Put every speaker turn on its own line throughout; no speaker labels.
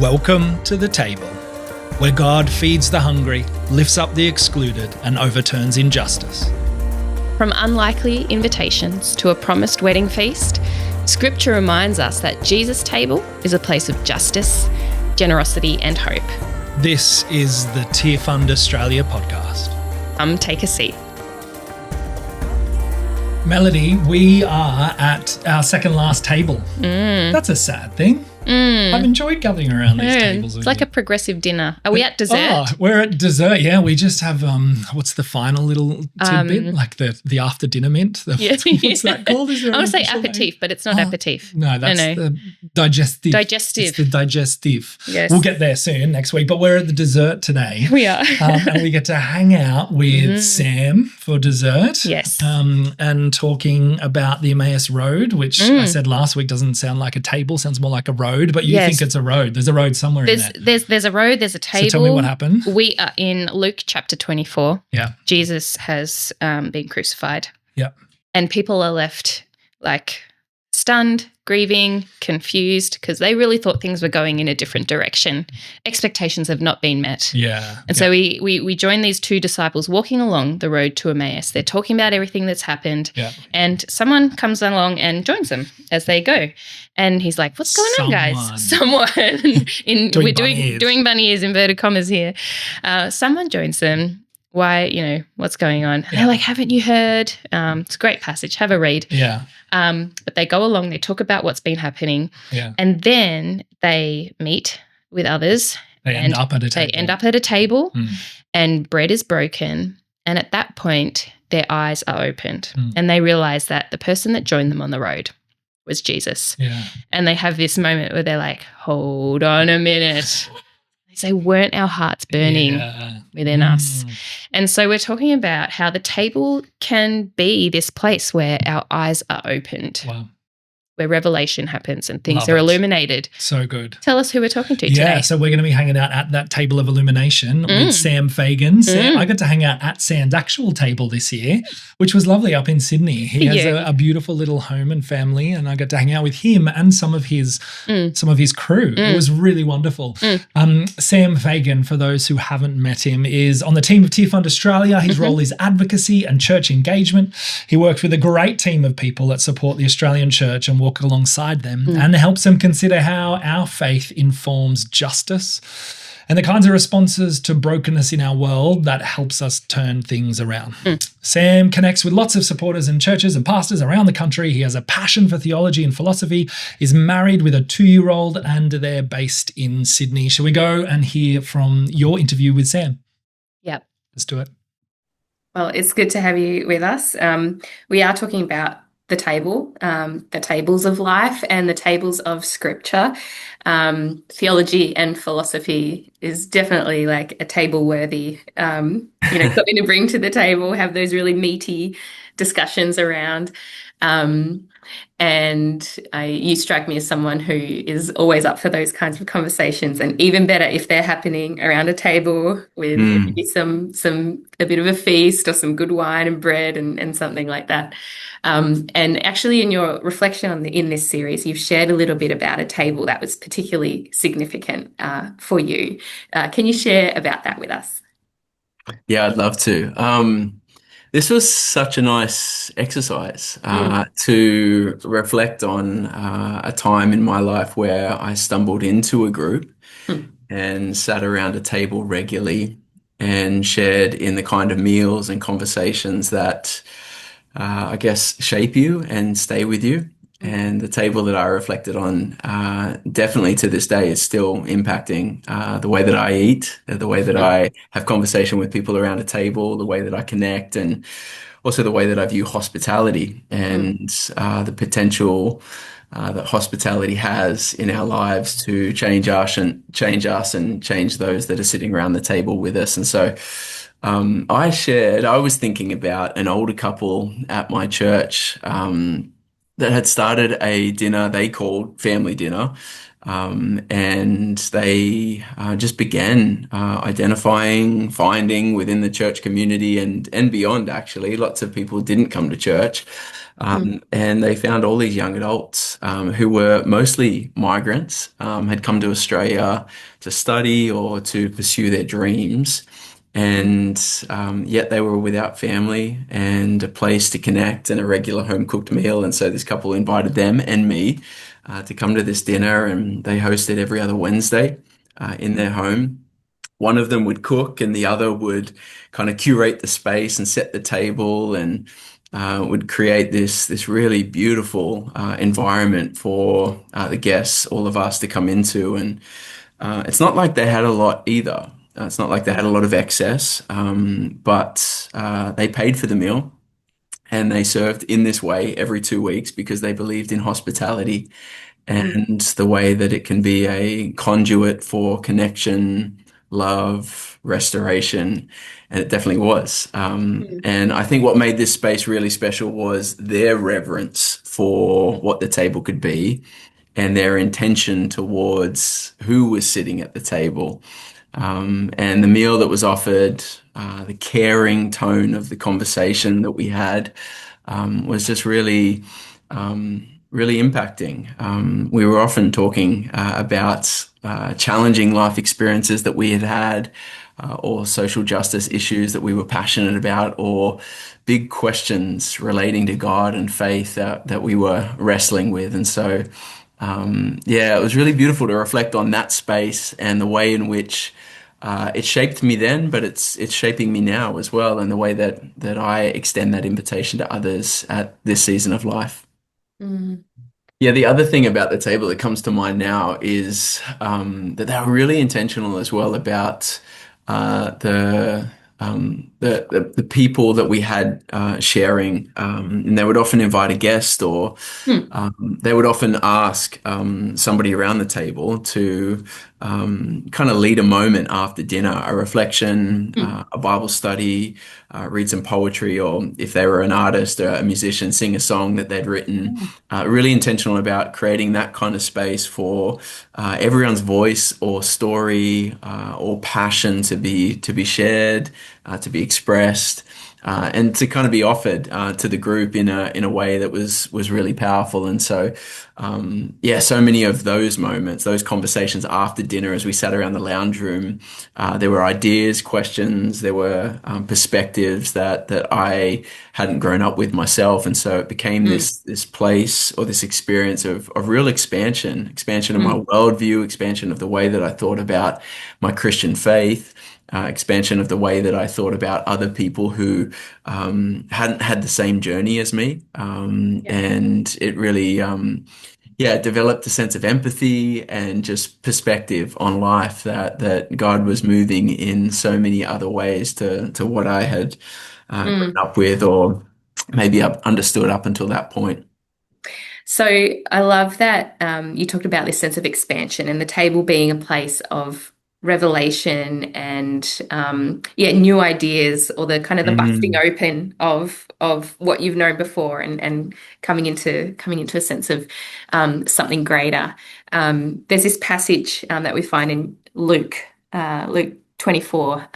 Welcome to the table, where God feeds the hungry, lifts up the excluded, and overturns injustice.
From unlikely invitations to a promised wedding feast, Scripture reminds us that Jesus' table is a place of justice, generosity, and hope.
This is the Tearfund Australia podcast.
Come take a seat.
Melody, we are at our second last table. That's a sad thing. I've enjoyed gathering around these tables.
It's like a progressive dinner. Are we at dessert?
Oh, we're at dessert, yeah. We just have, what's the final little tidbit? Like the after dinner mint? What's that called? Is there
I want to say
official
aperitif,
name?
but it's not aperitif.
No, that's the digestive.
Digestive.
It's the digestive.
Yes.
We'll get there soon next week, but we're at the dessert today.
We are.
And we get to hang out with Sam for dessert.
Yes.
And talking about the Emmaus Road, which I said last week doesn't sound like a table, sounds more like a road, but you think it's a road. There's a road somewhere in there.
There's a road, there's a table.
So tell me what happened.
We are in Luke chapter 24.
Yeah.
Jesus has been crucified.
Yeah.
And people are left like stunned, grieving, confused, because they really thought things were going in a different direction. Expectations have not been met.
Yeah.
And so we join these two disciples walking along the road to Emmaus. They're talking about everything that's happened.
Yeah.
And someone comes along and joins them as they go. And he's like, what's going on, guys? Someone. Doing bunny ears, inverted commas here. Someone joins them. Why, what's going on? And they're like, haven't you heard? It's a great passage. Have a read.
Yeah.
But they go along, they talk about what's been happening.
Yeah.
And then they meet with others.
They end up at a table.
And bread is broken. And at that point, their eyes are opened and they realize that the person that joined them on the road was Jesus.
Yeah.
And they have this moment where they're like, hold on a minute. They say, weren't our hearts burning within us? And so we're talking about how the table can be this place where our eyes are opened.
Wow.
Where revelation happens and things are illuminated.
So good.
Tell us who we're talking to today.
Yeah, so we're going to be hanging out at that table of illumination with Sam Fagan. I got to hang out at Sam's actual table this year, which was lovely up in Sydney. He has a beautiful little home and family, and I got to hang out with him and some of his crew. It was really wonderful. Sam Fagan, for those who haven't met him, is on the team of Tearfund Australia. His role is advocacy and church engagement. He works with a great team of people that support the Australian church and walk alongside them and helps them consider how our faith informs justice and the kinds of responses to brokenness in our world that helps us turn things around. Sam connects with lots of supporters and churches and pastors around the country. He has a passion for theology and philosophy, is married with a 2-year-old, and they're based in Sydney. Shall we go and hear from your interview with Sam?
Yep.
Let's do it.
Well, it's good to have you with us. We are talking about the table, the tables of life and the tables of Scripture. Theology and philosophy is definitely like a table worthy, something to bring to the table, have those really meaty discussions around. And you strike me as someone who is always up for those kinds of conversations, and even better if they're happening around a table with maybe a bit of a feast or some good wine and bread and something like that. And actually, in your reflection in this series, you've shared a little bit about a table that was particularly significant for you. Can you share about that with us?
Yeah, I'd love to. This was such a nice exercise to reflect on a time in my life where I stumbled into a group and sat around a table regularly and shared in the kind of meals and conversations that I guess shape you and stay with you. And the table that I reflected on definitely to this day is still impacting the way that I eat, the way that I have conversation with people around a table, the way that I connect, and also the way that I view hospitality and the potential that hospitality has in our lives to change us and change those that are sitting around the table with us. And so I was thinking about an older couple at my church that had started a dinner they called family dinner And they just began identifying, finding within the church community and beyond, actually. Lots of people didn't come to church. And they found all these young adults who were mostly migrants, had come to Australia to study or to pursue their dreams. And yet they were without family and a place to connect and a regular home cooked meal. And so this couple invited them and me to come to this dinner, and they hosted every other Wednesday in their home. One of them would cook, and the other would kind of curate the space and set the table, and would create this really beautiful environment for the guests, all of us, to come into. And it's not like they had a lot either. It's not like they had a lot of excess, but they paid for the meal. And they served in this way every 2 weeks because they believed in hospitality and the way that it can be a conduit for connection, love, restoration. And it definitely was. And I think what made this space really special was their reverence for what the table could be and their intention towards who was sitting at the table. And the meal that was offered, the caring tone of the conversation that we had, was just really, really impacting. We were often talking about challenging life experiences that we had had, or social justice issues that we were passionate about, or big questions relating to God and faith that we were wrestling with. And so, yeah, it was really beautiful to reflect on that space and the way in which it shaped me then, but it's shaping me now as well, and the way that I extend that invitation to others at this season of life. Yeah, the other thing about the table that comes to mind now is that they were really intentional as well about the people that we had sharing, and they would often invite a guest, or they would often ask somebody around the table to kind of lead a moment after dinner, a reflection, a Bible study, read some poetry, or if they were an artist or a musician, sing a song that they'd written. Really intentional about creating that kind of space for everyone's voice or story or passion to be shared, to be expressed, and to kind of be offered to the group in a way that was really powerful. And so, yeah, so many of those moments, those conversations after dinner as we sat around the lounge room, there were ideas, questions, there were perspectives that I hadn't grown up with myself. And so it became this place or this experience of real expansion of my worldview, expansion of the way that I thought about my Christian faith, expansion of the way that I thought about other people who hadn't had the same journey as me. And it really, yeah, developed a sense of empathy and just perspective on life that God was moving in so many other ways to what I had grown up with, or maybe understood up until that point.
So I love that you talked about this sense of expansion and the table being a place of revelation and new ideas, or the kind of the busting open of what you've known before, and coming into a sense of something greater. There's this passage that we find in Luke 24,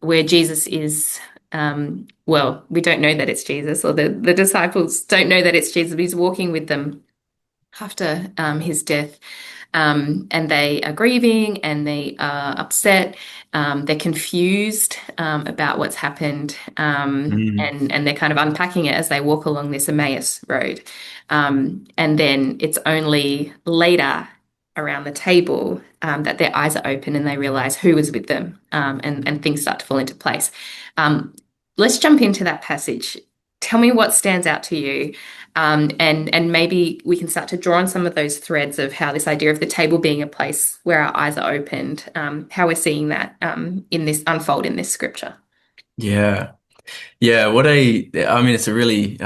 where Jesus is well, we don't know that it's Jesus, or the disciples don't know that it's Jesus, but he's walking with them after his death. And they are grieving, and they are upset. They're confused about what's happened, and they're kind of unpacking it as they walk along this Emmaus Road. And then it's only later around the table that their eyes are open and they realize who was with them, and things start to fall into place. Let's jump into that passage. Tell me what stands out to you. And maybe we can start to draw on some of those threads of how this idea of the table being a place where our eyes are opened, how we're seeing that in this unfold in this scripture.
Yeah. I mean, it's a really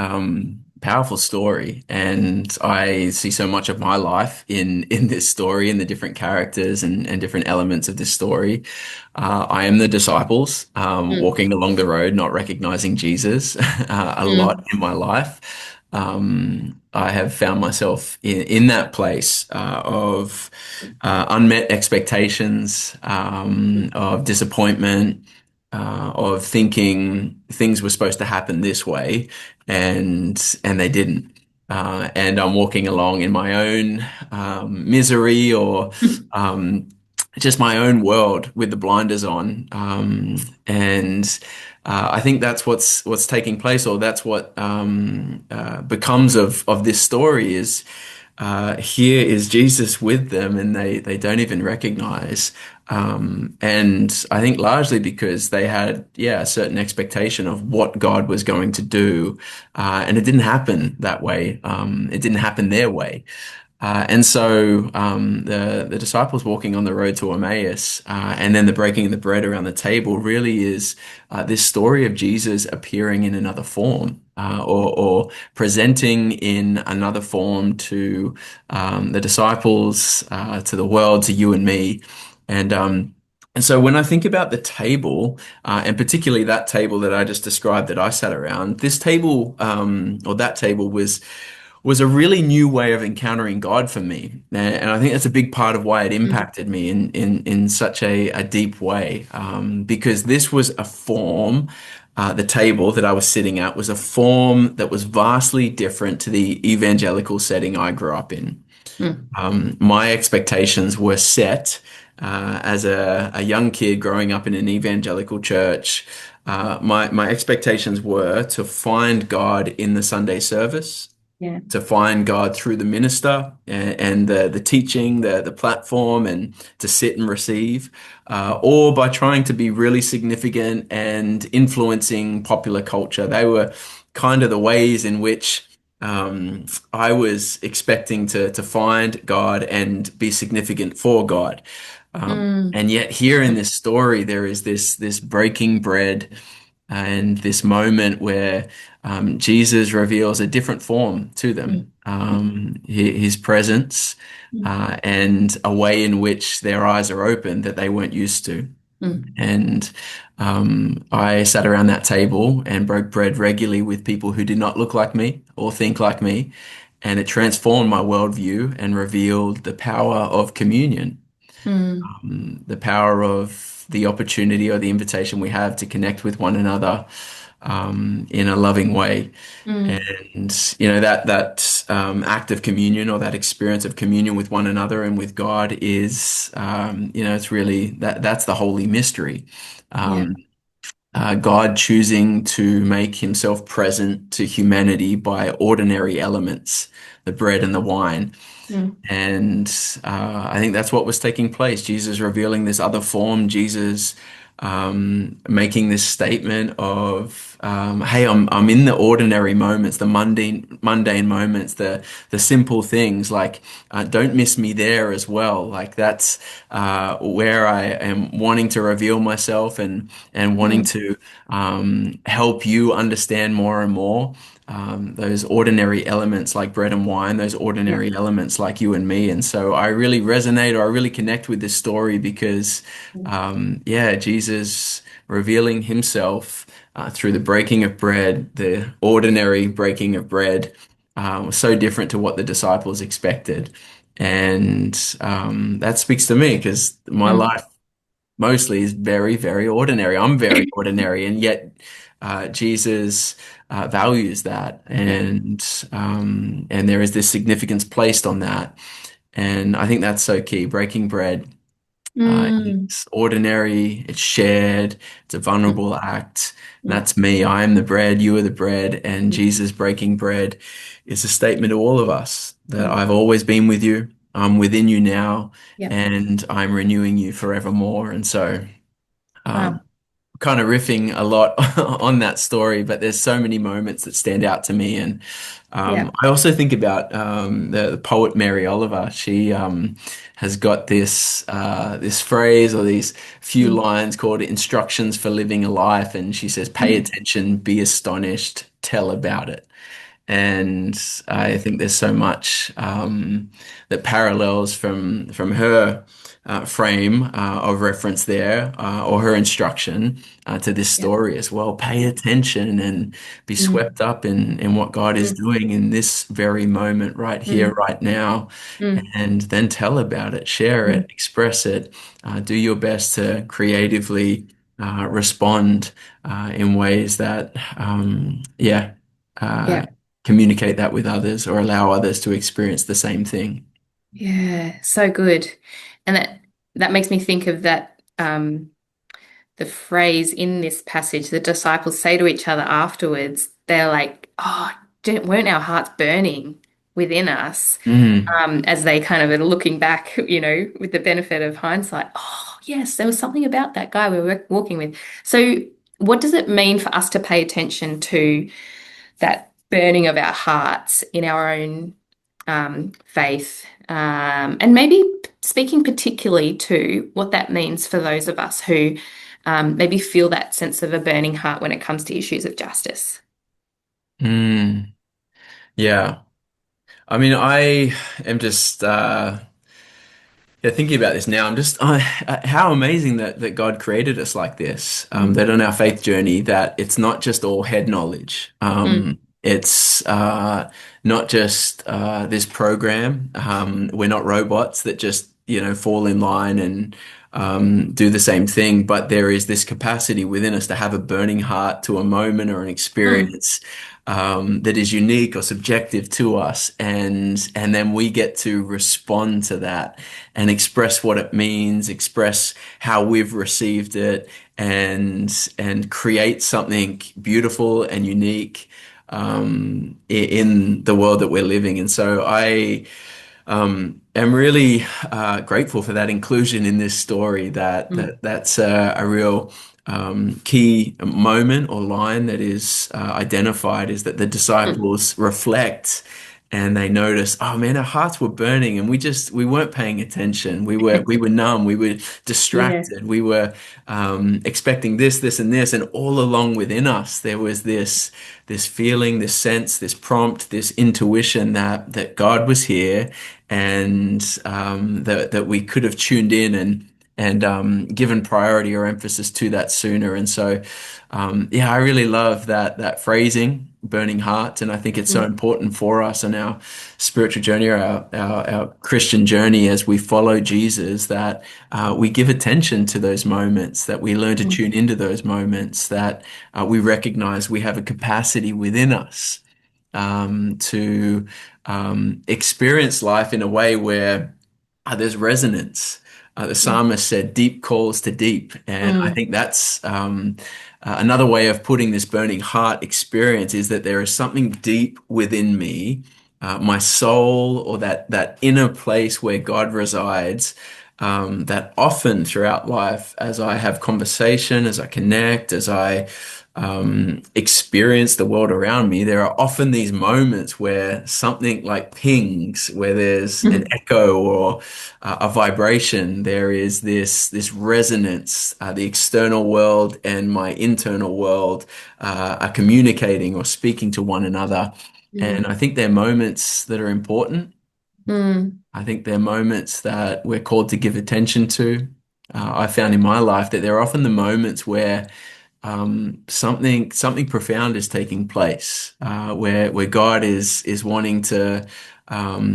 powerful story, and I see so much of my life in this story, in the different characters and different elements of this story. I am the disciples walking along the road, not recognizing Jesus a lot in my life. I have found myself in that place of unmet expectations, of disappointment, of thinking things were supposed to happen this way, and they didn't. And I'm walking along in my own misery or just my own world with the blinders on. And I think that's what's taking place, or that's what becomes of this story is here is Jesus with them, and they don't even recognize. And I think largely because they had, a certain expectation of what God was going to do, and it didn't happen that way. It didn't happen their way. And so the disciples walking on the road to Emmaus, and then the breaking of the bread around the table really is this story of Jesus appearing in another form, or presenting in another form to the disciples, to the world, to you and me. And so when I think about the table, and particularly that table that I just described that I sat around, this table, or that table was a really new way of encountering God for me. And I think that's a big part of why it impacted me in such a deep way. Because this was a form, the table that I was sitting at was a form that was vastly different to the evangelical setting I grew up in. My expectations were set as a young kid growing up in an evangelical church. My expectations were to find God in the Sunday service, to find God through the minister and the teaching, the platform, and to sit and receive, or by trying to be really significant and influencing popular culture. They were kind of the ways in which I was expecting to find God and be significant for God. And yet here in this story, there is this breaking bread and this moment where Jesus reveals a different form to them, his presence, and a way in which their eyes are open that they weren't used to. And I sat around that table and broke bread regularly with people who did not look like me or think like me. And it transformed my worldview and revealed the power of communion, the power of the opportunity or the invitation we have to connect with one another in a loving way. And that act of communion, or that experience of communion with one another and with God is it's really that's the holy mystery. God choosing to make himself present to humanity by ordinary elements, the bread and the wine. And I think that's what was taking place. Jesus revealing this other form, Jesus making this statement of, hey, I'm in the ordinary moments, the mundane moments, the simple things, like don't miss me there as well. Like that's where I am wanting to reveal myself and wanting to help you understand more and more. Those ordinary elements like bread and wine, those ordinary elements like you and me. And so I really resonate, or I really connect with this story because, Jesus revealing himself through the breaking of bread, the ordinary breaking of bread, was so different to what the disciples expected. And that speaks to me because my life mostly is very, very ordinary. I'm very ordinary, and yet Jesus values that, and there is this significance placed on that, and I think that's so key. Breaking bread, it's ordinary, it's shared, it's a vulnerable act. That's me. I am the bread, you are the bread, and Jesus breaking bread is a statement to all of us that I've always been with you. I'm within you now, and I'm renewing you forevermore. And so, kind of riffing a lot on that story, but there's so many moments that stand out to me. And I also think about the poet Mary Oliver. She has got this phrase, or these few lines called Instructions for Living a Life. And she says, pay attention, be astonished, tell about it. And I think there's so much that parallels from her frame of reference there, or her instruction to this
Yeah.
story as well. Pay attention and be
Mm,
swept up in what God is
mm,
doing in this very moment, right here,
mm,
right now,
mm,
and then tell about it, share
mm.
it, express it, do your best to creatively respond in ways that, uh,
Yeah.
communicate that with others or allow others to experience the same thing.
Yeah. So good. And that makes me think of that the phrase in this passage, the disciples say to each other afterwards, they're like, "Oh, weren't our hearts burning within us?"
Mm.
As they kind of are looking back, with the benefit of hindsight. Oh, yes, there was something about that guy we were walking with. So, what does it mean for us to pay attention to that burning of our hearts in our own faith? And maybe speaking particularly to what that means for those of us who maybe feel that sense of a burning heart when it comes to issues of justice.
Mm. Yeah. I mean, I am just yeah, thinking about this now, I'm just how amazing that God created us like this.
Mm,
That on our faith journey, that it's not just all head knowledge.
mm,
It's not just this program. We're not robots that just fall in line and do the same thing. But there is this capacity within us to have a burning heart to a moment or an
mm,
experience that is unique or subjective to us, and then we get to respond to that and express what it means, express how we've received it, and create something beautiful and unique in the world that we're living in. So I am really grateful for that inclusion in this story.
mm,
That's a real key moment or line that is identified, is that the
mm.
disciples reflect and they notice, oh man, our hearts were burning and we weren't paying attention. We were numb. We were
Yeah.
distracted. We were expecting this, and this, and all along within us there was this feeling, this sense, this prompt, this intuition that God was here, and that we could have tuned in and given priority or emphasis to that sooner. And so, yeah, I really love that phrasing, burning heart, and I think it's so
Mm,
important for us on our spiritual journey, or our Christian journey as we follow Jesus, that we give attention to those moments, that we learn to
mm,
tune into those moments, that we recognize we have a capacity within us to experience life in a way where there's resonance. The
mm,
psalmist said, "Deep calls to deep," and I
mm,
think that's another way of putting this burning heart experience, is that there is something deep within me, my soul, or that inner place where God resides. That often throughout life, as I have conversation, as I connect, as I experience the world around me, there are often these moments where something like pings, where there's an
mm,
echo or a vibration. There is this resonance. The external world and my internal world are communicating or speaking to one another. And
mm,
I think they're moments that are important.
mm,
I think they're moments that we're called to give attention to. I found in my life that there are often the moments where something profound is taking place, where God is wanting to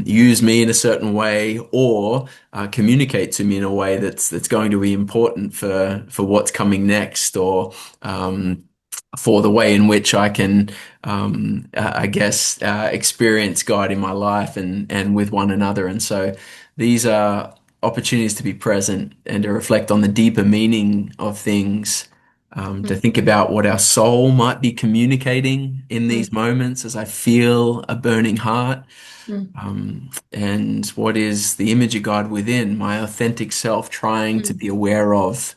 use me in a certain way, or communicate to me in a way that's going to be important for what's coming next, or for the way in which I can, I guess, experience God in my life and with one another. And so these are opportunities to be present and to reflect on the deeper meaning of things, to
mm,
think about what our soul might be communicating in
mm,
these moments as I feel a burning heart,
mm,
and what is the image of God within my authentic self trying to
mm,
be aware of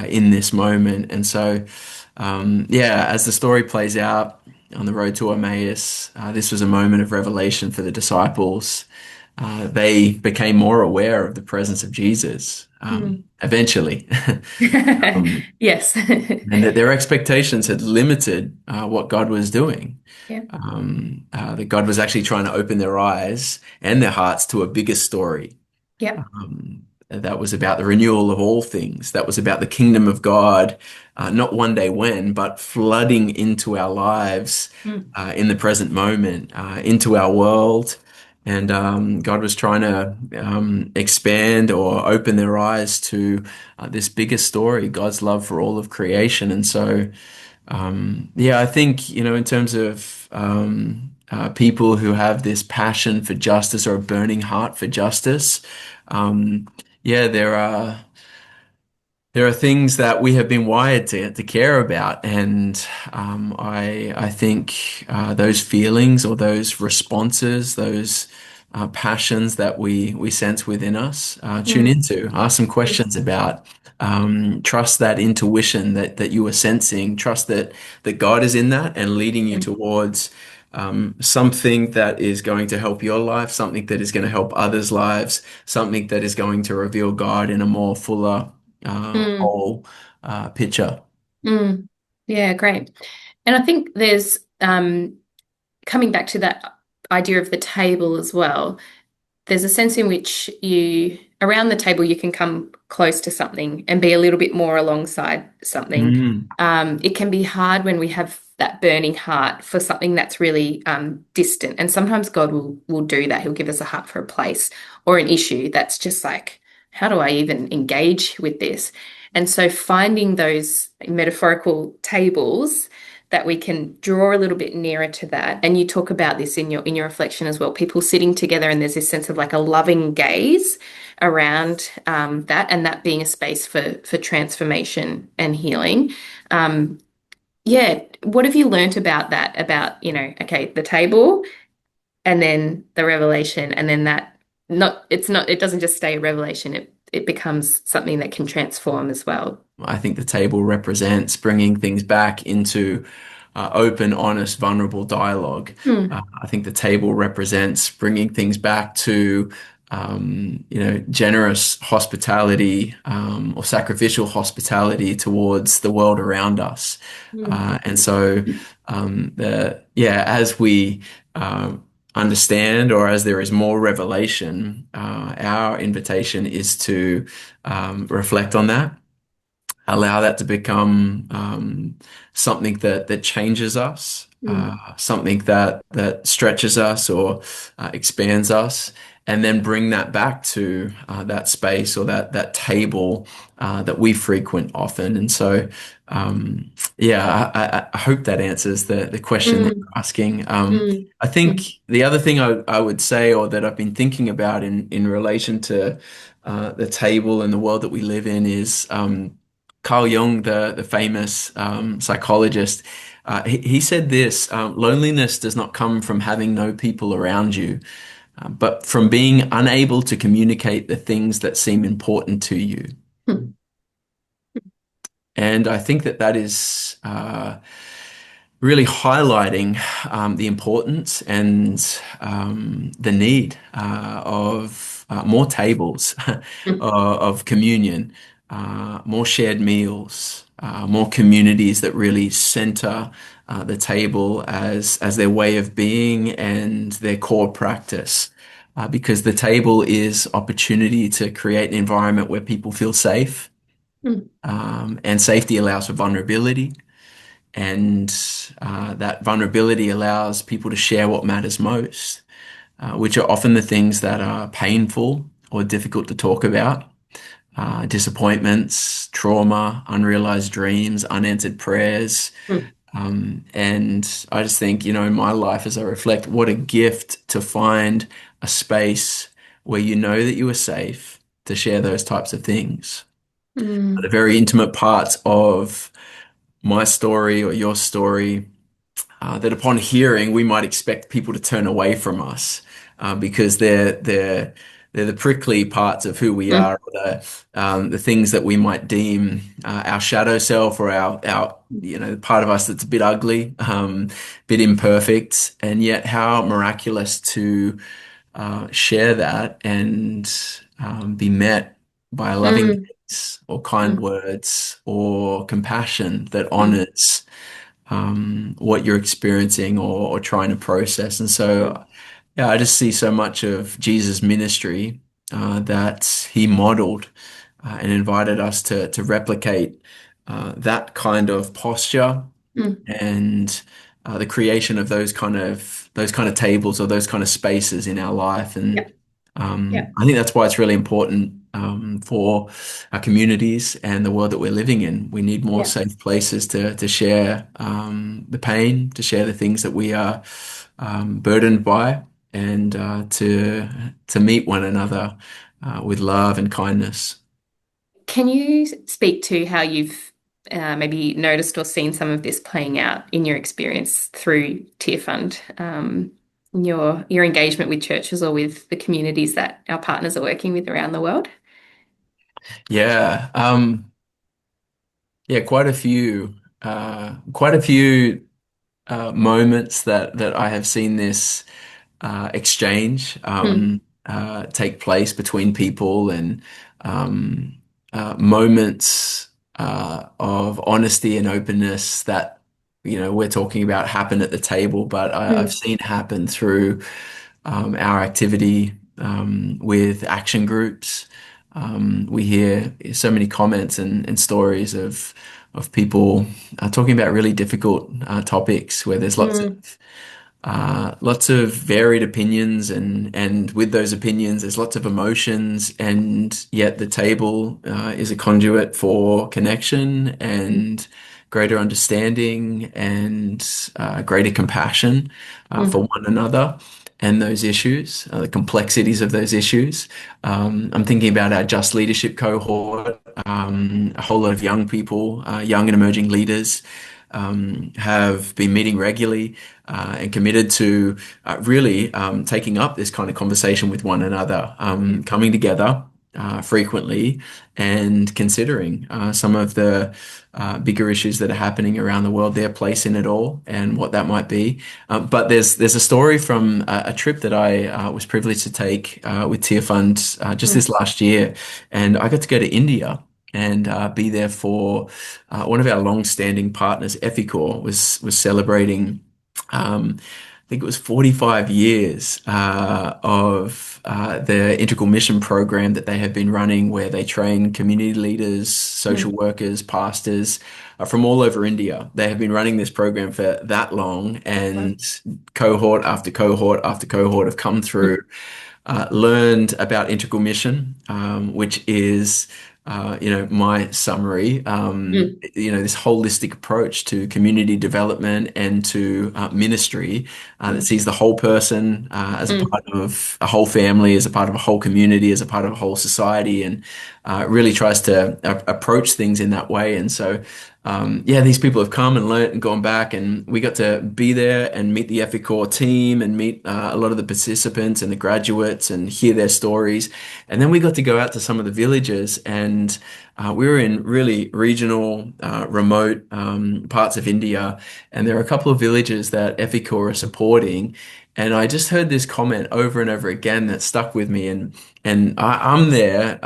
in this moment. And so, yeah, as the story plays out on the road to Emmaus, this was a moment of revelation for the disciples. they became more aware of the presence of Jesus eventually.
Yes.
And that their expectations had limited what God was doing.
Yeah.
That God was actually trying to open their eyes and their hearts to a bigger story.
Yeah.
That was about the renewal of all things. That was about the kingdom of God, not one day when, but flooding into our lives in the present moment, into our world. And God was trying to expand or open their eyes to this bigger story, God's love for all of creation. And so, yeah, I think, in terms of people who have this passion for justice or a burning heart for justice, yeah, there are things that we have been wired to care about, and I think those feelings or those responses, those passions that we sense within us, tune into, ask some questions about, trust that intuition that you are sensing, trust that God is in that and leading you towards something that is going to help your life, something that is going to help others' lives, something that is going to reveal God in a more fuller whole picture.
Yeah, great. And I think there's coming back to that idea of the table as well. There's a sense in which around the table, you can come close to something and be a little bit more alongside something. It can be hard when we have that burning heart for something that's really distant. And sometimes God will do that. He'll give us a heart for a place or an issue that's just like, how do I even engage with this? And so finding those metaphorical tables that we can draw a little bit nearer to that. And you talk about this in your reflection as well, people sitting together, and there's this sense of like a loving gaze around that, and that being a space for transformation and healing. Yeah, what have you learnt about that? About, okay, the table and then the revelation, and then that it doesn't just stay a revelation, it becomes something that can transform as well.
I think the table represents bringing things back into open, honest, vulnerable dialogue. I think the table represents bringing things back to, generous hospitality or sacrificial hospitality towards the world around us. And so, as we understand, or as there is more revelation, our invitation is to reflect on that, allow that to become something that changes us, something that stretches us or expands us, and then bring that back to that space or that table that we frequent often. And so, I hope that answers the question that you're asking. I think the other thing I would say, or that I've been thinking about in relation to the table and the world that we live in, is Carl Jung, the famous psychologist. He said this: loneliness does not come from having no people around you, but from being unable to communicate the things that seem important to you. And I think that is really highlighting the importance and the need of more tables of communion, more shared meals, more communities that really center the table as their way of being and their core practice. Because the table is opportunity to create an environment where people feel safe. And safety allows for vulnerability, and that vulnerability allows people to share what matters most, which are often the things that are painful or difficult to talk about. Disappointments, trauma, unrealized dreams, unanswered prayers. And I just think, in my life, as I reflect, what a gift to find a space where you know that you are safe to share those types of things. The very intimate parts of my story or your story, that upon hearing, we might expect people to turn away from us because they're the prickly parts of who we are, or the things that we might deem our shadow self, or our part of us that's a bit ugly, bit imperfect, and yet how miraculous to share that and be met by loving
Mm,
gaze or kind
mm,
words or compassion that
mm,
honors what you're experiencing or trying to process. And
mm.
so, yeah, I just see so much of Jesus' ministry that he modeled and invited us to replicate that kind of posture
Mm.
and the creation of those kind of tables or those kind of spaces in our life.
Yeah,
And
yeah,
I think that's why it's really important for our communities and the world that we're living in. We need more
yeah.
safe places to share the pain, to share the things that we are burdened by, and to meet one another with love and kindness.
Can you speak to how you've maybe noticed or seen some of this playing out in your experience through Tearfund, your engagement with churches or with the communities that our partners are working with around the world?
Yeah, yeah, quite a few moments that I have seen this exchange
Mm,
take place between people and um, moments of honesty and openness that we're talking about happen at the table, but I've
mm,
seen happen through our activity with action groups. We hear so many comments and stories of people talking about really difficult topics where there's
mm,
lots of varied opinions, and with those opinions, there's lots of emotions, and yet the table is a conduit for connection and greater understanding and greater compassion
mm,
for one another and those issues, the complexities of those issues. I'm thinking about our Just Leadership cohort, a whole lot of young people, young and emerging leaders have been meeting regularly and committed to really taking up this kind of conversation with one another, coming together frequently and considering some of the bigger issues that are happening around the world, their place in it all, and what that might be. But there's a story from a trip that I was privileged to take with Tearfund just
mm,
this last year, and I got to go to India and be there for one of our long-standing partners, Epicor, was celebrating. I think it was 45 years of the integral mission program that they have been running, where they train community leaders, social
mm,
workers, pastors from all over India. They have been running this program for that long,
wow,
and cohort after cohort after cohort have come through,
mm,
learned about integral mission, which is my summary,
mm,
this holistic approach to community development and to ministry that
mm,
sees the whole person as a
mm,
part of a whole family, as a part of a whole community, as a part of a whole society, and really tries to approach things in that way. And so, yeah, these people have come and learnt and gone back, and we got to be there and meet the Epicor team and meet a lot of the participants and the graduates and hear their stories. And then we got to go out to some of the villages, and we were in really regional, remote parts of India, and there are a couple of villages that Epicor are supporting. And I just heard this comment over and over again that stuck with me, and I'm there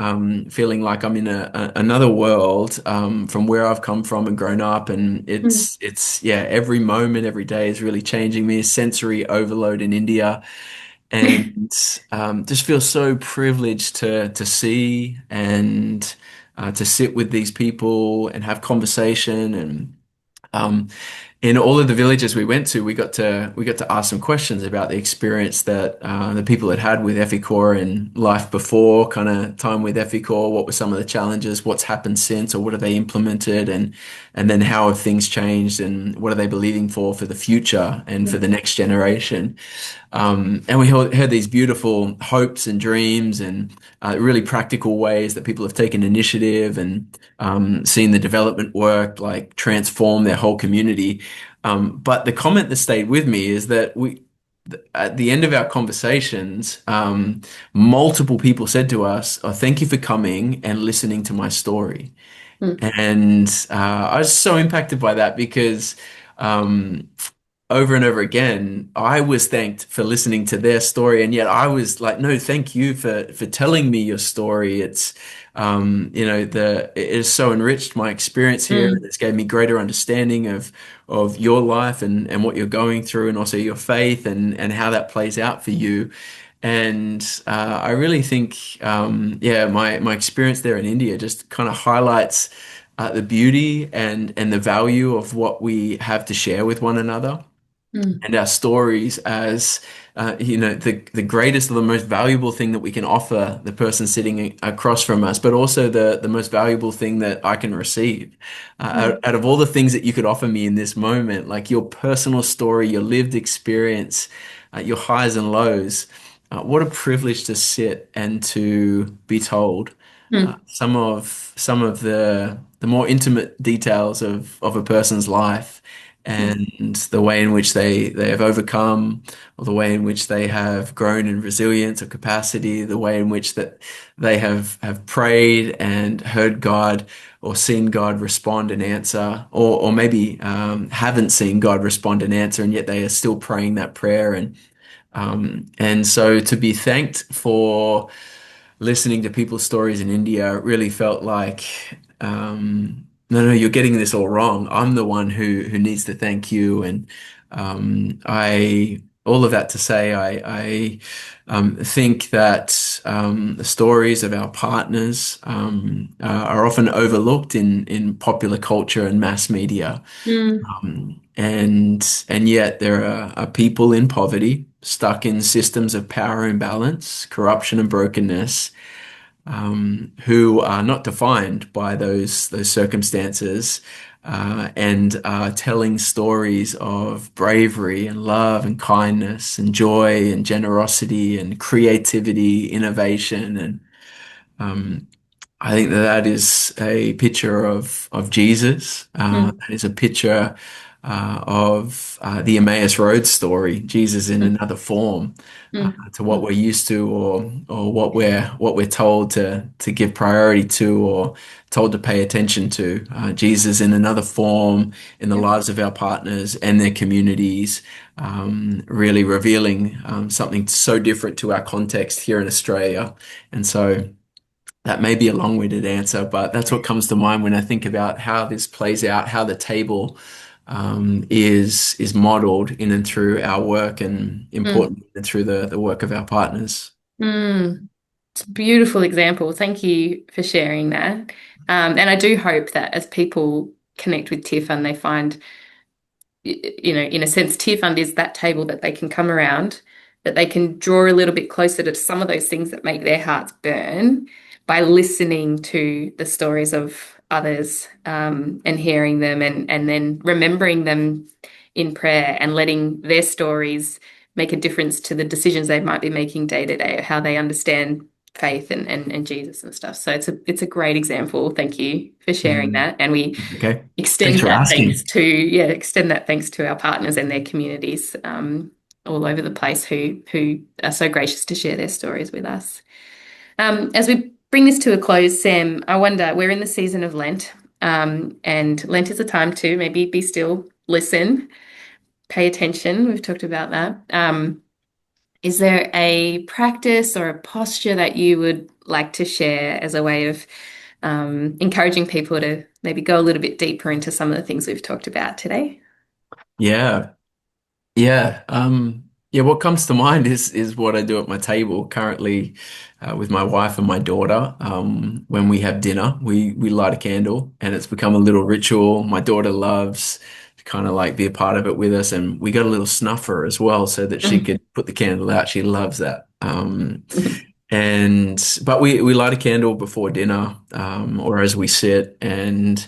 feeling like I'm in another world from where I've come from and grown up, and
mm,
it's yeah, every moment, every day is really changing me. Sensory overload in India, and just feel so privileged to see and to sit with these people and have conversation. And um, in all of the villages we went to, we got to ask some questions about the experience that the people had had with Epicor and life before, kind of time with Epicor. What were some of the challenges? What's happened since, or what have they implemented? And then how have things changed? And what are they believing for the future and for
mm,
the next generation? And we heard these beautiful hopes and dreams and really practical ways that people have taken initiative and seen the development work like transform their whole community. But the comment that stayed with me is that at the end of our conversations, multiple people said to us, "Oh, thank you for coming and listening to my story."
mm,
And I was so impacted by that because um, over and over again, I was thanked for listening to their story, and yet I was like, no, thank you for telling me your story. It's it has so enriched my experience here.
Mm,
It's gave me greater understanding of your life and what you're going through, and also your faith and how that plays out for you. And I really think, my experience there in India just kind of highlights the beauty and the value of what we have to share with one another,
mm,
and our stories as the greatest or the most valuable thing that we can offer the person sitting across from us, but also the most valuable thing that I can receive.
mm,
Out of all the things that you could offer me in this moment, like your personal story, your lived experience, your highs and lows, what a privilege to sit and to be told
mm,
some of the more intimate details of a person's life,
mm,
and the way in which they have overcome, or the way in which they have grown in resilience or capacity, the way in which that they have prayed and heard God, or seen God respond and answer, or maybe haven't seen God respond and answer, and yet they are still praying that prayer. And so to be thanked for listening to people's stories in India really felt like, no, you're getting this all wrong. I'm the one who needs to thank you. And I all of that to say, I think that the stories of our partners are often overlooked in popular culture and mass media.
mm,
And yet there are people in poverty, stuck in systems of power imbalance, corruption, and brokenness, who are not defined by those circumstances, and are telling stories of bravery and love and kindness and joy and generosity and creativity, innovation, and I think that that is a picture of Jesus.
mm,
It is a picture of the Emmaus Road story, Jesus in
mm,
another form,
mm,
to what
mm.
we're used to, or what we're told to give priority to, or told to pay attention to. Jesus in another form in the
Yeah.
lives of our partners and their communities, really revealing something so different to our context here in Australia. And so that may be a long-winded answer, but that's what comes to mind when I think about how this plays out, how the table is modeled in and through our work, and
Mm,
important through the work of our partners.
mm. It's a beautiful example. Thank you for sharing that. And I do hope that as people connect with Tearfund, they find, in a sense, Tearfund is that table that they can come around, that they can draw a little bit closer to some of those things that make their hearts burn by listening to the stories of others, and hearing them, and then remembering them in prayer, and letting their stories make a difference to the decisions they might be making day to day, how they understand faith and Jesus and stuff. So it's a great example. Thank you for sharing
Mm,
that. And we
okay. Thanks for asking.
extend that thanks to our partners and their communities, all over the place, who are so gracious to share their stories with us. As we bring this to a close, Sam, I wonder, we're in the season of Lent, and Lent is a time to maybe be still, listen, pay attention. We've talked about that. Is there a practice or a posture that you would like to share as a way of encouraging people to maybe go a little bit deeper into some of the things we've talked about today?
Yeah. Yeah, yeah. What comes to mind is what I do at my table currently, with my wife and my daughter. When we have dinner, we light a candle, and it's become a little ritual. My daughter loves to kind of like be a part of it with us, and we got a little snuffer as well, so that she could put the candle out. She loves that. But we light a candle before dinner, or as we sit, and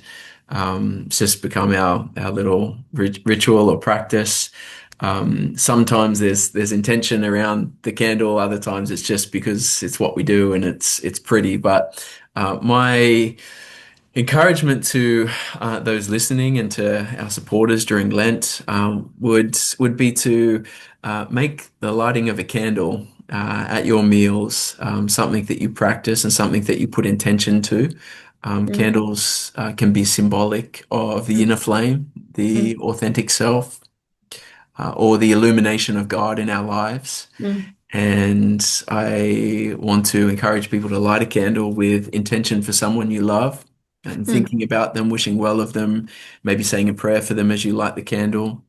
it's just become our little ritual or practice. Sometimes there's intention around the candle. Other times it's just because it's what we do and it's pretty. But my encouragement to those listening and to our supporters during Lent would be to make the lighting of a candle at your meals something that you practice and something that you put intention to.
Mm,
Candles can be symbolic of the inner flame, the
mm,
authentic self. or the illumination of God in our lives. And I want to encourage people to light a candle with intention for someone you love and thinking about them, wishing well of them, maybe saying a prayer for them as you light the candle,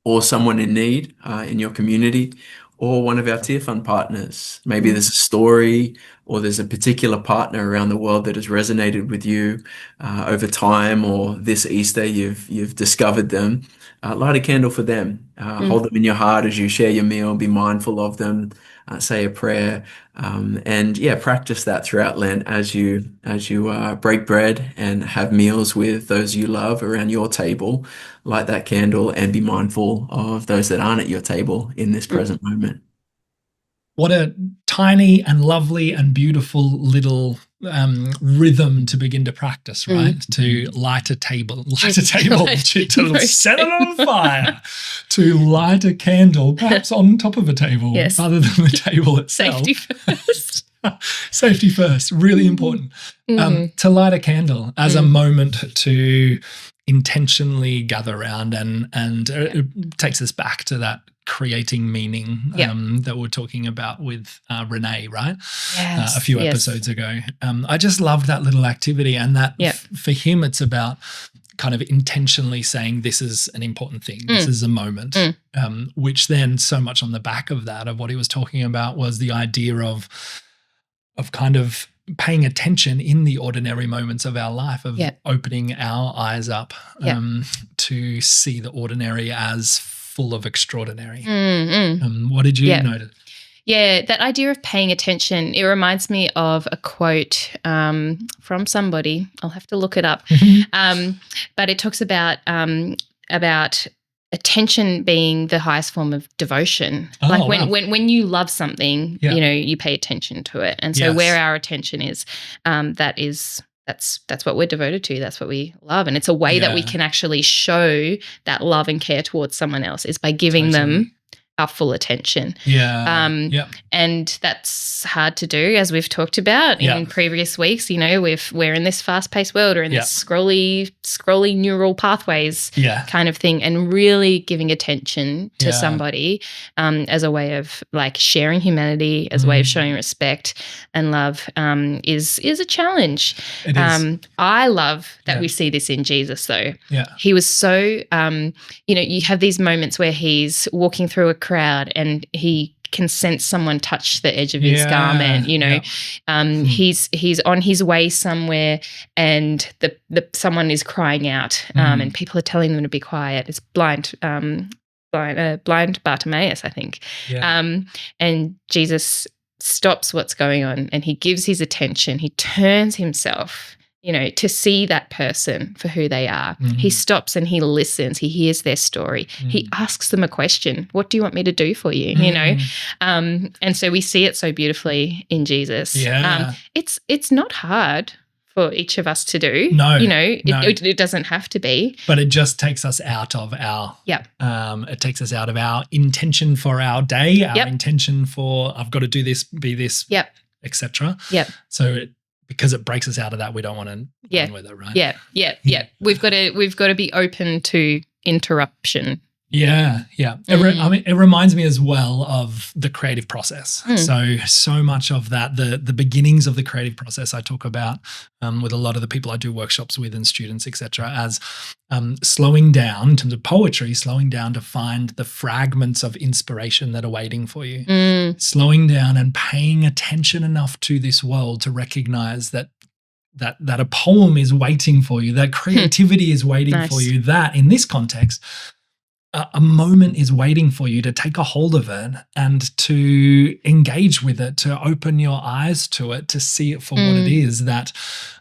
or someone in need in your community, or one of our Tearfund partners. Maybe there's a story or there's a particular partner around the world that has resonated with you over time, or this Easter you've discovered them. Light a candle for them. Hold them in your heart as you share your meal. Be mindful of them. Say a prayer, and practice that throughout Lent as you break bread and have meals with those you love around your table. Light that candle and be mindful of those that aren't at your table in this present moment.
What a tiny and lovely and beautiful little rhythm to begin to practice, right? To light a table, to set it on fire, to light a candle, perhaps on top of a table, rather than the table itself.
Safety first.
Safety first, really important. To light a candle as a moment to intentionally gather around, and it takes us back to that creating meaning that we're talking about with Renee, right?
Yes,
a few episodes ago. I just loved that little activity, and that for him it's about kind of intentionally saying this is an important thing, this is a moment, which then so much on the back of that, of what he was talking about, was the idea of kind of paying attention in the ordinary moments of our life, of opening our eyes up to see the ordinary as full of extraordinary. What did you notice?
Yeah, that idea of paying attention, it reminds me of a quote from somebody. I'll have to look it up. But it talks about attention being the highest form of devotion. When you love something, you pay attention to it. And so where our attention is, that's what we're devoted to. That's what we love. And it's a way that we can actually show that love and care towards someone else, is by giving them our full attention. And that's hard to do, as we've talked about in previous weeks. We're in this fast-paced world, or in this scrolly neural pathways kind of thing, and really giving attention to somebody as a way of like sharing humanity, as a way of showing respect and love is a challenge.
It is.
I love that we see this in Jesus, though. He was so, you have these moments where he's walking through a crowd and he can sense someone touch the edge of his garment. He's on his way somewhere, and the someone is crying out, and people are telling them to be quiet. It's blind Bartimaeus, I think. And Jesus stops what's going on, and he gives his attention. He turns himself, to see that person for who they are. He stops and he listens. He hears their story. He asks them a question. What do you want me to do for you? And so we see it so beautifully in Jesus. It's not hard for each of us to do.
No.
It doesn't have to be.
But it just takes us out of our it takes us out of our intention for our day, our intention for I've got to do this, be this, etc. So because it breaks us out of that, we don't want to run with it, right?
We've got to be open to interruption.
It reminds me as well of the creative process. So much of that, the beginnings of the creative process I talk about with a lot of the people I do workshops with and students, etc., as slowing down in terms of poetry, slowing down to find the fragments of inspiration that are waiting for you. Slowing down and paying attention enough to this world to recognize that a poem is waiting for you, that creativity is waiting for you, that in this context, a moment is waiting for you to take a hold of it and to engage with it, to open your eyes to it, to see it for what it is, that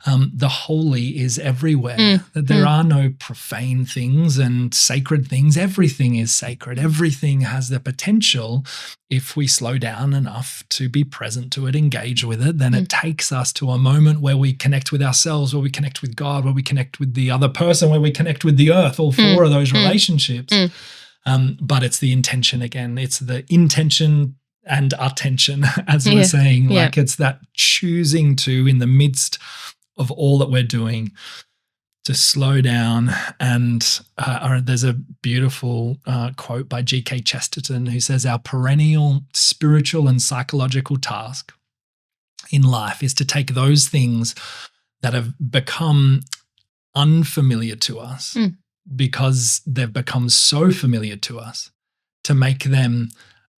the holy is everywhere, that there are no profane things and sacred things. Everything is sacred. Everything has the potential, if we slow down enough to be present to it, engage with it, then it takes us to a moment where we connect with ourselves, where we connect with God, where we connect with the other person, where we connect with the earth, all four of those relationships. But it's the intention again. It's the intention and attention, as we're saying. Like it's that choosing to, in the midst of all that we're doing, to slow down. And there's a beautiful quote by G.K. Chesterton who says, our perennial spiritual and psychological task in life is to take those things that have become unfamiliar to us because they've become so familiar to us, to make them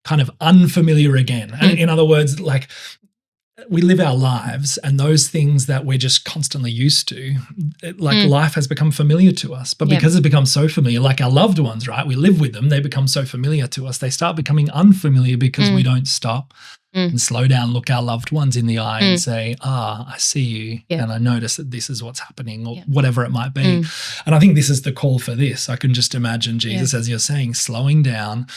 kind of unfamiliar again. And in other words, like, we live our lives, and those things that we're just constantly used to, life has become familiar to us. But because it's become so familiar, like our loved ones, right? We live with them. They become so familiar to us. They start becoming unfamiliar because we don't stop and slow down, look our loved ones in the eye and say, I see you and I notice that this is what's happening, or whatever it might be. And I think this is the call for this. I can just imagine Jesus, as you're saying, slowing down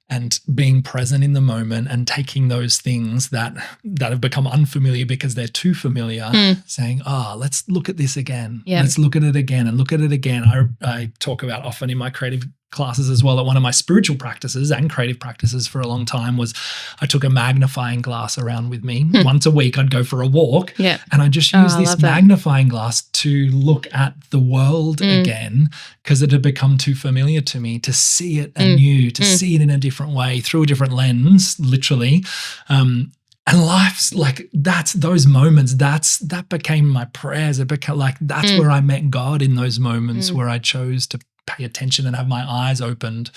and being present in the moment and taking those things that have become unfamiliar because they're too familiar, saying, let's look at this again. Let's look at it again and look at it again. I talk about often in my creative classes as well, that one of my spiritual practices and creative practices for a long time was I took a magnifying glass around with me. Once a week I'd go for a walk and I just use this magnifying glass to look at the world again, because it had become too familiar to me, to see it anew, to see it in a different way, through a different lens, literally. And life's like, that's those moments, that became my prayers. It became like, that's where I met God, in those moments where I chose to pay attention and have my eyes opened.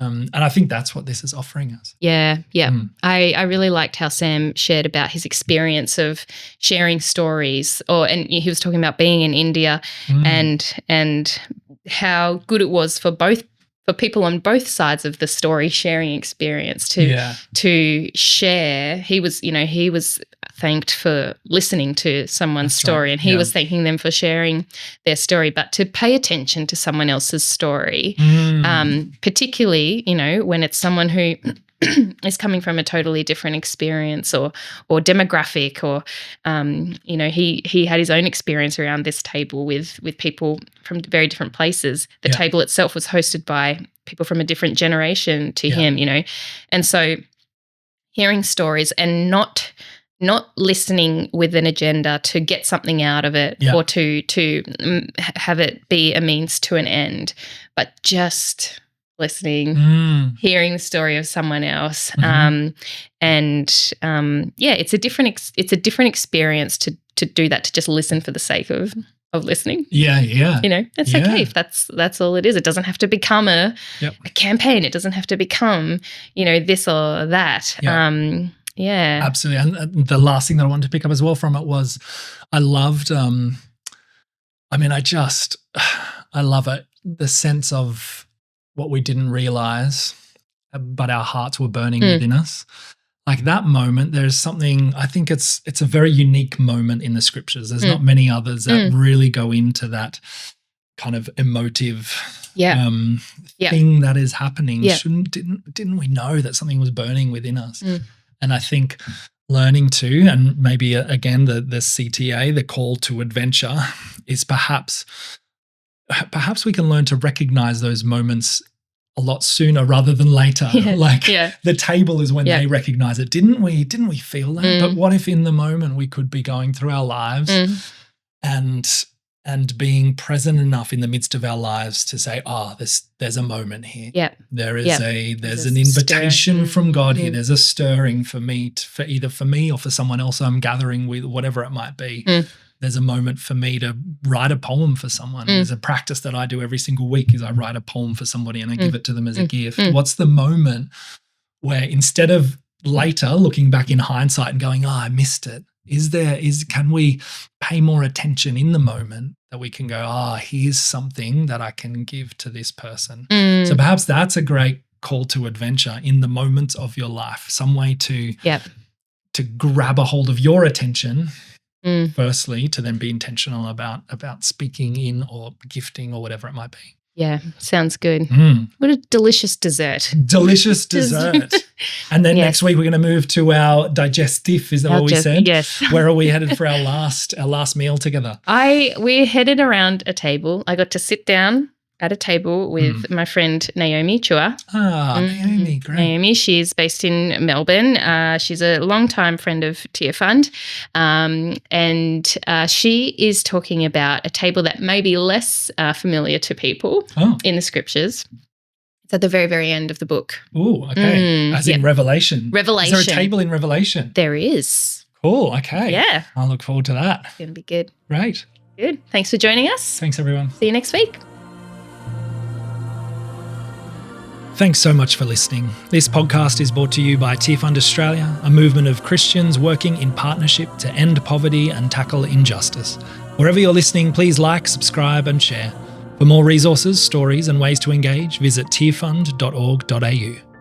And I think that's what this is offering us. Yeah.
I really liked how Sam shared about his experience of sharing stories, and he was talking about being in India and how good it was for people on both sides of the story sharing experience to share. He was thanked for listening to someone's story, and he was thanking them for sharing their story, but to pay attention to someone else's story, particularly, when it's someone who is coming from a totally different experience or demographic, or he had his own experience around this table with people from very different places. The table itself was hosted by people from a different generation to him, and so hearing stories and not listening with an agenda to get something out of it or to have it be a means to an end, but just listening, hearing the story of someone else. It's a different experience to do that, to just listen for the sake of listening. It's okay if that's all it is. It doesn't have to become a campaign. It doesn't have to become, this or that. Absolutely.
And the last thing that I wanted to pick up as well from it was, I loved, I love it, the sense of what we didn't realize, but our hearts were burning within us. Like that moment, there's something, I think it's a very unique moment in the scriptures. There's not many others that really go into that kind of emotive thing that is happening. Didn't we know that something was burning within us? And I think learning to, and maybe again the CTA, the call to adventure, is perhaps we can learn to recognize those moments a lot sooner rather than later. The table is when they recognize it. Didn't we feel that? But what if in the moment we could be going through our lives and being present enough in the midst of our lives to say, there's a moment here. There's an invitation from God here. There's a stirring for me, for either for me or for someone else I'm gathering with, whatever it might be. There's a moment for me to write a poem for someone. There's a practice that I do every single week is I write a poem for somebody and I give it to them as a gift. What's the moment where instead of later looking back in hindsight and going, I missed it, can we pay more attention in the moment, that we can go, here's something that I can give to this person. So perhaps that's a great call to adventure in the moments of your life, some way to grab a hold of your attention, firstly, to then be intentional about speaking in or gifting or whatever it might be.
Yeah, sounds good. What a delicious dessert.
Delicious dessert. And then next week we're going to move to our digestif, is that what we said?
Yes.
Where are we headed for our last meal together?
We're headed around a table. I got to sit down at a table with my friend Naomi Chua.
Naomi, great.
Naomi, she's based in Melbourne. She's a longtime friend of Tearfund. And she is talking about a table that may be less familiar to people in the scriptures. It's at the very, very end of the book.
Oh, okay. As in Revelation.
Revelation.
Is there a table in Revelation?
There is.
Cool, okay.
Yeah.
I'll look forward to that.
It's going to be good.
Great.
Good. Thanks for joining us.
Thanks, everyone.
See you next week.
Thanks so much for listening. This podcast is brought to you by Tearfund Australia, a movement of Christians working in partnership to end poverty and tackle injustice. Wherever you're listening, please like, subscribe and share. For more resources, stories and ways to engage, visit tearfund.org.au.